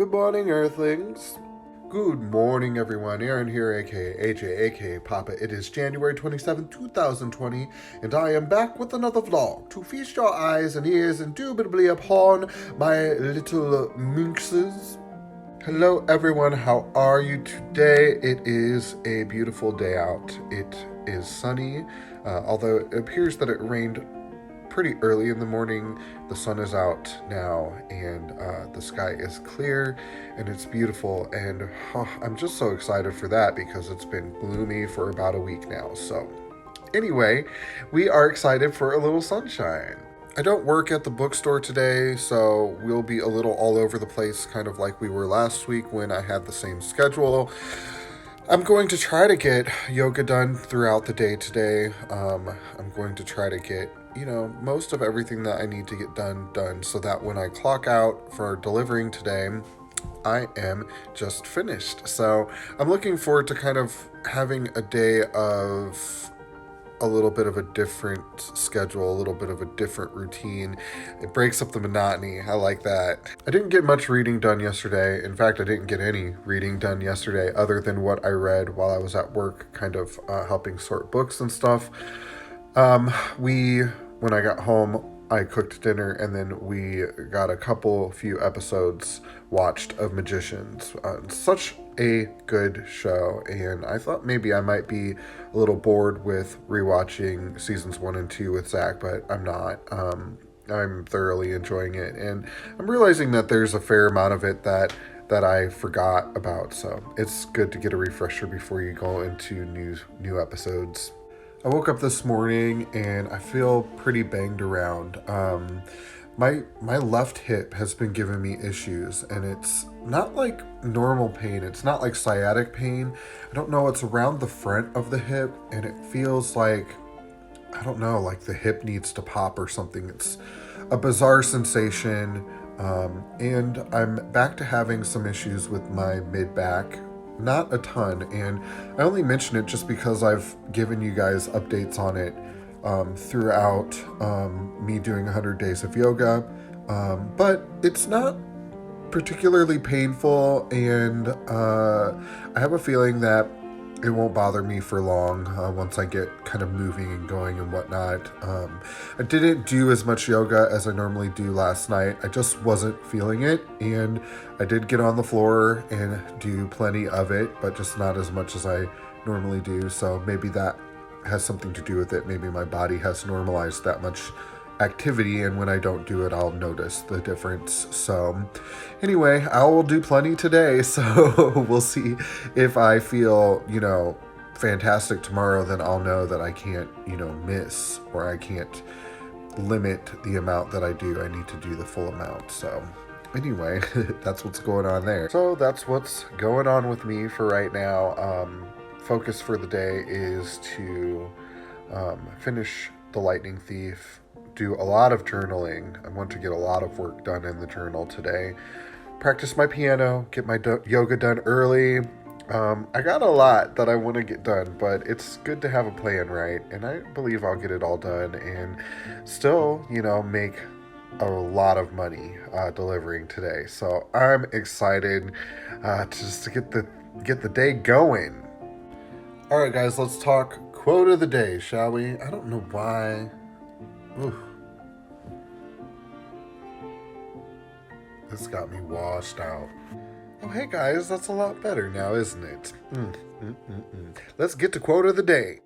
Good morning, Earthlings. Good morning, everyone. Aaron here, aka AJ, aka Papa. It is January 27th, 2020, and I am back with another vlog to feast your eyes and ears indubitably upon my little minxes. Hello, everyone. How are you today? It is a beautiful day out. It is sunny, although it appears that it rained pretty early in the morning. The sun is out now, and the sky is clear, and it's beautiful, and I'm just so excited for that because it's been gloomy for about a week now. So anyway, we are excited for a little sunshine. I don't work at the bookstore today, so we'll be a little all over the place, kind of like we were last week when I had the same schedule. I'm going to try to get yoga done throughout the day today. I'm going to try to get, most of everything that I need to get done so that when I clock out for delivering today, I am just finished. So I'm looking forward to kind of having a day of a little bit of a different schedule, a little bit of a different routine. It breaks up the monotony. I like that. I didn't get much reading done yesterday. In fact, I didn't get any reading done yesterday other than what I read while I was at work, kind of helping sort books and stuff. When I got home, I cooked dinner, and then we got a few episodes watched of Magicians. Such a good show, and I thought maybe I might be a little bored with rewatching seasons 1 and 2 with Zach, but I'm not. I'm thoroughly enjoying it, and I'm realizing that there's a fair amount of it that I forgot about, so it's good to get a refresher before you go into new episodes. I woke up this morning and I feel pretty banged around. My left hip has been giving me issues, and it's not like normal pain. It's not like sciatic pain. I don't know. It's around the front of the hip, and it feels like, I don't know, like the hip needs to pop or something. It's a bizarre sensation, and I'm back to having some issues with my mid-back. Not a ton, and I only mention it just because I've given you guys updates on it throughout me doing 100 days of yoga, but it's not particularly painful, and I have a feeling that it won't bother me for long once I get kind of moving and going and whatnot. I didn't do as much yoga as I normally do last night. I just wasn't feeling it, and I did get on the floor and do plenty of it, but just not as much as I normally do. So maybe that has something to do with it. Maybe my body has normalized that much activity, and when I don't do it, I'll notice the difference. So anyway, I will do plenty today, so we'll see. If I feel fantastic tomorrow, then I'll know that I can't miss, or I can't limit the amount that I do. I need to do the full amount. So anyway, that's what's going on there. So that's what's going on with me for right now. Focus for the day is to finish The Lightning Thief, do a lot of journaling. I want to get a lot of work done in the journal today. Practice my piano, get my yoga done early. I got a lot that I want to get done, but it's good to have a plan, right? And I believe I'll get it all done and still, make a lot of money delivering today. So I'm excited just to get the day going. All right, guys, let's talk quote of the day, shall we? I don't know why. Oof. This got me washed out. Oh, hey guys, that's a lot better now, isn't it? Let's get to quote of the day.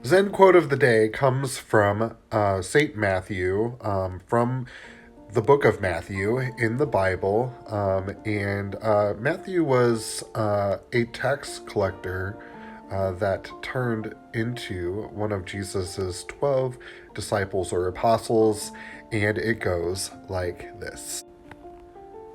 Zen quote of the day comes from St. Matthew, from the book of Matthew in the Bible. And Matthew was a tax collector that turned into one of Jesus's 12 disciples or apostles, and it goes like this.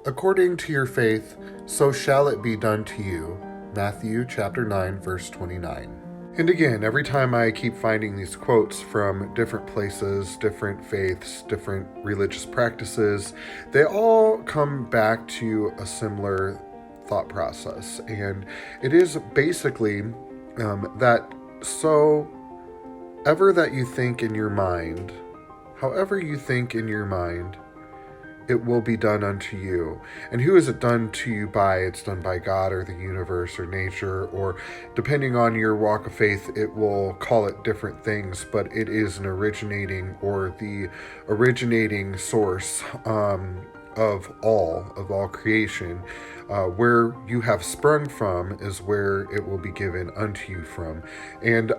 According to your faith, so shall it be done to you. Matthew chapter 9, verse 29. And again, every time I keep finding these quotes from different places, different faiths, different religious practices, they all come back to a similar thought process. And it is basically that so ever that you think in your mind, however you think in your mind, it will be done unto you. And who is it done to you by? It's done by God or the universe or nature, or depending on your walk of faith, it will call it different things, but it is an originating or the originating source of all creation. Where you have sprung from is where it will be given unto you from. And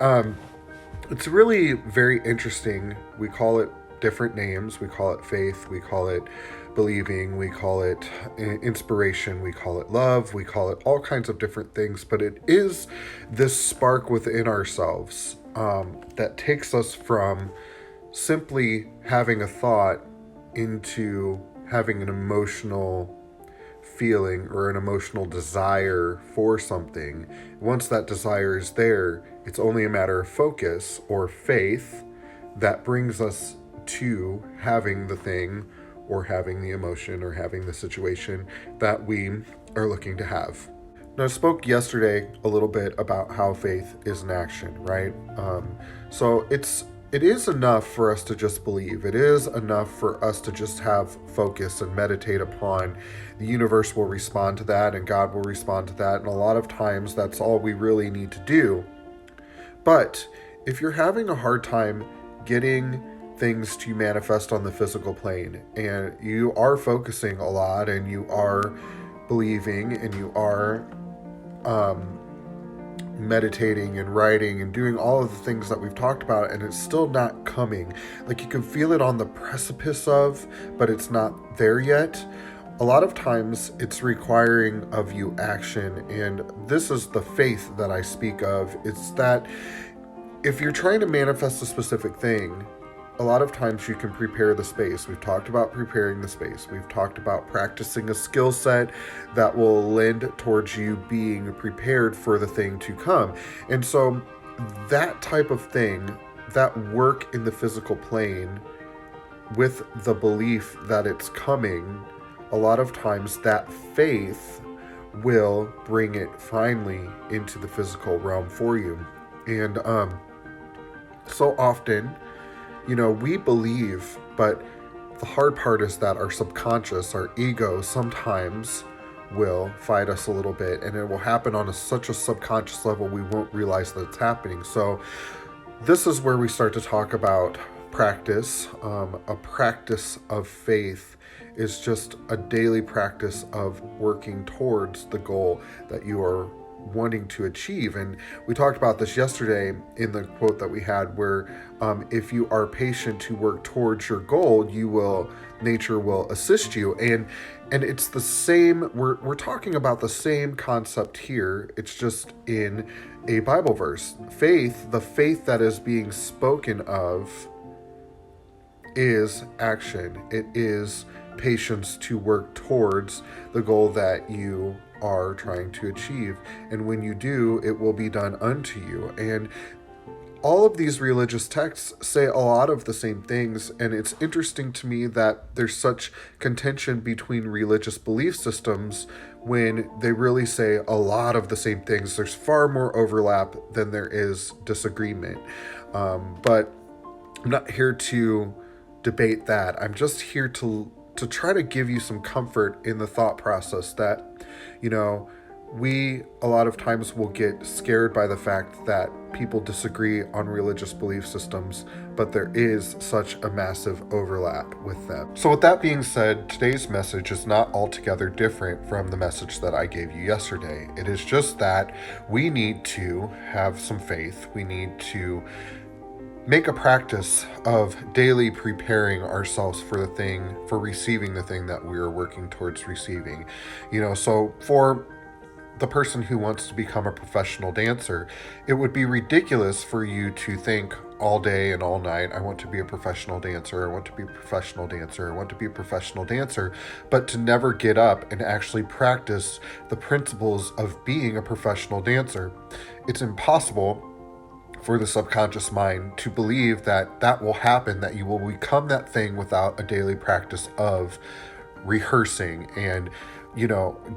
it's really very interesting. We call it different names. We call it faith. We call it believing. We call it inspiration. We call it love. We call it all kinds of different things. But it is this spark within ourselves that takes us from simply having a thought into having an emotional feeling or an emotional desire for something. Once that desire is there, it's only a matter of focus or faith that brings us to having the thing or having the emotion or having the situation that we are looking to have. Now, I spoke yesterday a little bit about how faith is an action, right? So it is enough for us to just believe. It is enough for us to just have focus and meditate upon. The universe will respond to that and God will respond to that. And a lot of times that's all we really need to do. But if you're having a hard time getting things to manifest on the physical plane and you are focusing a lot and you are believing and you are meditating and writing and doing all of the things that we've talked about, and it's still not coming, like you can feel it on the precipice of, but it's not there yet. A lot of times it's requiring of you action, and this is the faith that I speak of. It's that if you're trying to manifest a specific thing, a lot of times you can prepare the space. We've talked about preparing the space. We've talked about practicing a skill set that will lend towards you being prepared for the thing to come. And so that type of thing, that work in the physical plane with the belief that it's coming, a lot of times that faith will bring it finally into the physical realm for you. And so often, we believe, but the hard part is that our subconscious, our ego, sometimes will fight us a little bit, and it will happen on such a subconscious level we won't realize that it's happening. So this is where we start to talk about practice. A practice of faith is just a daily practice of working towards the goal that you are wanting to achieve. And we talked about this yesterday in the quote that we had, where if you are patient to work towards your goal, nature will assist you. And it's the same, we're talking about the same concept here. It's just in a Bible verse. Faith, the faith that is being spoken of, is action. It is patience to work towards the goal that you are trying to achieve. And when you do, it will be done unto you. And all of these religious texts say a lot of the same things, and it's interesting to me that there's such contention between religious belief systems when they really say a lot of the same things. There's far more overlap than there is disagreement. But I'm not here to debate that. I'm just here to try to give you some comfort in the thought process that, we a lot of times will get scared by the fact that people disagree on religious belief systems, but there is such a massive overlap with them. So with that being said, today's message is not altogether different from the message that I gave you yesterday. It is just that we need to have some faith. We need to make a practice of daily preparing ourselves for receiving the thing that we are working towards receiving. So for the person who wants to become a professional dancer, it would be ridiculous for you to think all day and all night, I want to be a professional dancer, I want to be a professional dancer, I want to be a professional dancer, but to never get up and actually practice the principles of being a professional dancer. It's impossible for the subconscious mind to believe that will happen, that you will become that thing without a daily practice of rehearsing and,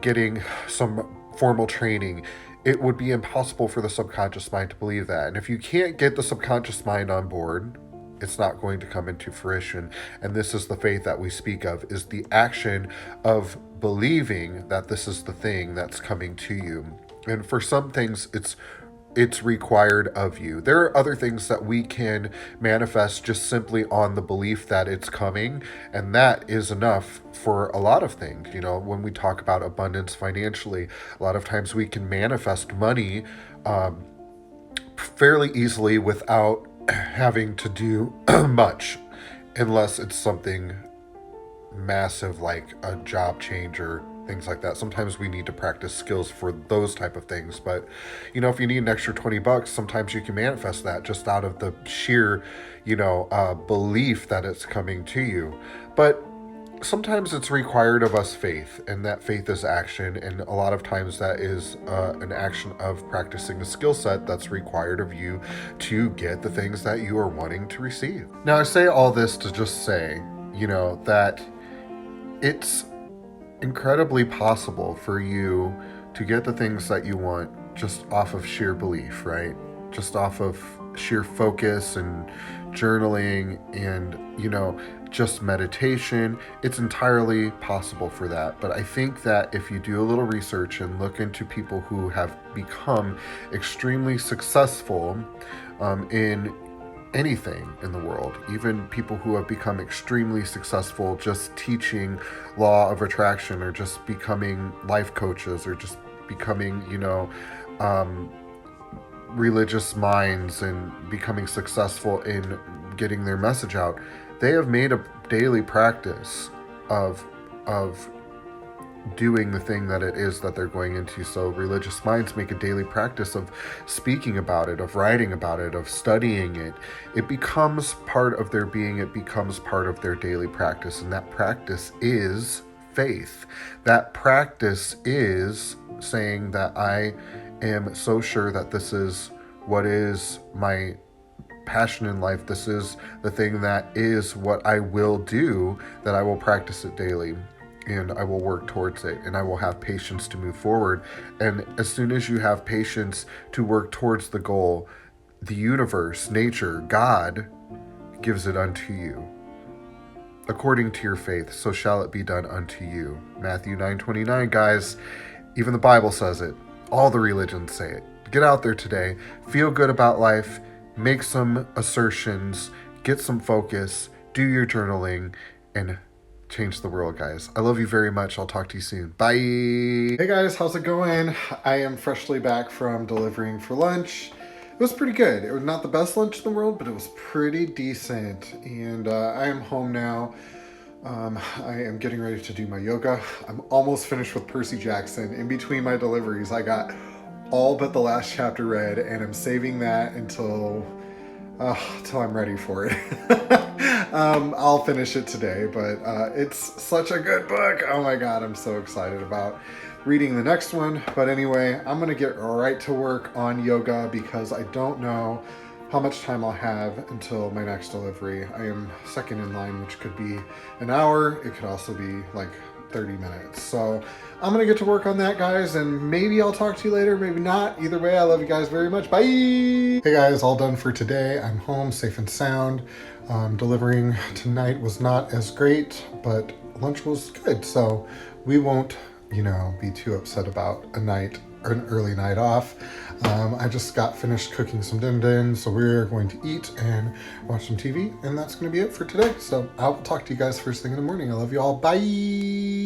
getting some formal training. It would be impossible for the subconscious mind to believe that. And if you can't get the subconscious mind on board, it's not going to come into fruition. And this is the faith that we speak of, is the action of believing that this is the thing that's coming to you. And for some things, it's required of you. There are other things that we can manifest just simply on the belief that it's coming, and that is enough for a lot of things. When we talk about abundance financially, a lot of times we can manifest money fairly easily without having to do much, unless it's something massive like a job change or things like that. Sometimes we need to practice skills for those type of things, but if you need an extra $20, sometimes you can manifest that just out of the sheer belief that it's coming to you. But sometimes it's required of us faith, and that faith is action, and a lot of times that is an action of practicing a skill set that's required of you to get the things that you are wanting to receive. Now, I say all this to just say that it's incredibly possible for you to get the things that you want just off of sheer belief, right? Just off of sheer focus and journaling and, just meditation. It's entirely possible for that. But I think that if you do a little research and look into people who have become extremely successful in anything in the world, even people who have become extremely successful just teaching law of attraction, or just becoming life coaches, or just becoming religious minds and becoming successful in getting their message out, they have made a daily practice of doing the thing that it is that they're going into. So religious minds make a daily practice of speaking about it, of writing about it, of studying it. It becomes part of their being. It becomes part of their daily practice. And that practice is faith. That practice is saying that I am so sure that this is what is my passion in life. This is the thing that is what I will do, that I will practice it daily. And I will work towards it, and I will have patience to move forward. And as soon as you have patience to work towards the goal, the universe, nature, God gives it unto you. According to your faith, so shall it be done unto you. Matthew 9:29, guys. Even the Bible says it. All the religions say it. Get out there today. Feel good about life. Make some assertions. Get some focus. Do your journaling. And change the world, guys. I love you very much. I'll talk to you soon. Bye. Hey guys, how's it going? I am freshly back from delivering for lunch. It was pretty good. It was not the best lunch in the world, but it was pretty decent. And I am home now. I am getting ready to do my yoga. I'm almost finished with Percy Jackson. In between my deliveries, I got all but the last chapter read, and I'm saving that until I'm ready for it. I'll finish it today, but it's such a good book. Oh my God, I'm so excited about reading the next one. But anyway, I'm gonna get right to work on yoga because I don't know how much time I'll have until my next delivery. I am second in line, which could be an hour. It could also be like 30 minutes. So I'm gonna get to work on that, guys, and maybe I'll talk to you later, maybe not. Either way, I love you guys very much. Bye. Hey guys, all done for today. I'm home safe and sound. Delivering tonight was not as great, but lunch was good. So we won't, be too upset about an early night off. I just got finished cooking some din din, so we're going to eat and watch some TV, and that's going to be it for today. So I'll talk to you guys first thing in the morning. I love you all. Bye.